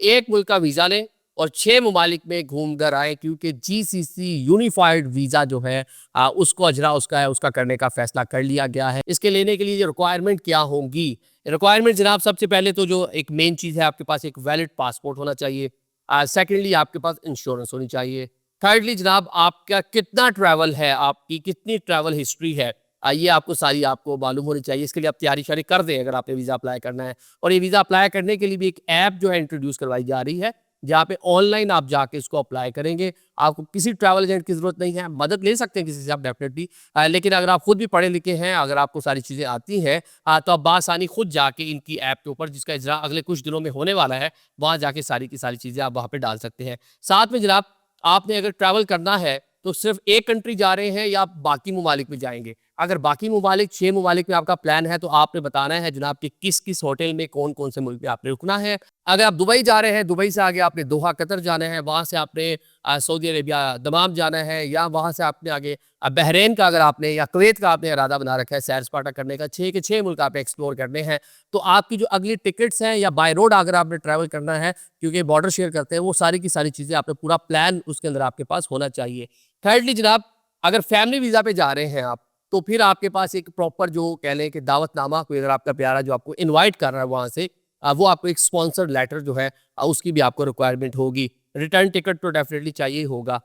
एक मुल्क का वीज़ा लें और 6 ममालिक में घूम कर आएँ, क्योंकि जीसीसी यूनिफाइड वीज़ा जो है उसको अजरा उसका है, उसका करने का फ़ैसला कर लिया गया है। इसके लेने के लिए रिक्वायरमेंट क्या होंगी? रिक्वायरमेंट जनाब, सबसे पहले तो जो एक मेन चीज़ है, आपके पास एक वैलिड पासपोर्ट होना चाहिए। सेकंडली आपके पास इंश्योरेंस होनी चाहिए। थर्डली जनाब, आपका कितना ट्रैवल है, आपकी कितनी ट्रैवल हिस्ट्री है, ये आपको सारी आपको मालूम होनी चाहिए। इसके लिए आप तैयारी-श्यारी कर दें अगर आपने वीज़ा अप्लाई करना है। और ये वीज़ा अप्लाई करने के लिए भी एक ऐप जो है इंट्रोड्यूस करवाई जा रही है, जहाँ पे ऑनलाइन आप जाके इसको अप्लाई करेंगे। आपको किसी ट्रैवल एजेंट की ज़रूरत नहीं है, मदद ले सकते हैं किसी से आप डेफ़िनेटली। लेकिन अगर आप खुद भी पढ़े लिखे हैं, अगर आपको सारी चीज़ें आती हैं, तो आप बआसानी खुद जाके इनकी ऐप के ऊपर, जिसका इजरा अगले कुछ दिनों में होने वाला है, वहाँ जाके सारी की सारी चीज़ें आप वहाँ पे डाल सकते हैं। साथ में जनाब, आपने अगर ट्रैवल करना है तो सिर्फ़ एक कंट्री जा रहे हैं या आप बाकी ममालिक में जाएँगे? अगर बाकी ममालिक 6 ममालिक में आपका प्लान है, तो आपने बताना है जनाब कि किस-किस होटल में कौन-कौन से मुल्क में आपने रुकना है। अगर आप दुबई जा रहे हैं, दुबई से आगे आपने दोहा कतर जाना है, वहाँ से आपने सऊदी अरेबिया दमाम जाना है, या वहाँ से आपने आगे बहरीन का अगर आपने या कुवैत का आपने इरादा बना रखा है सैर-सपाटा करने का, 6 के 6 मुल्क आपने एक्सप्लोर करने हैं, तो आपकी जो अगली टिकट्स हैं, या बाय रोड अगर आपने ट्रैवल करना है, क्योंकि बॉर्डर शेयर करते हैं, वो सारी की सारी चीज़ें आपने पूरा प्लान उसके अंदर आपके पास होना चाहिए। थर्डली जनाब, अगर फैमिली वीज़ा पे जा रहे हैं आप, तो फिर आपके पास एक प्रॉपर जो कह लें कि दावतनामा, कोई अगर आपका प्यारा जो आपको इनवाइट कर रहा है वहाँ से, वो आपको एक स्पॉन्सर्ड लेटर जो है, उसकी भी आपको रिक्वायरमेंट होगी। रिटर्न टिकट तो डेफिनिटली चाहिए ही होगा।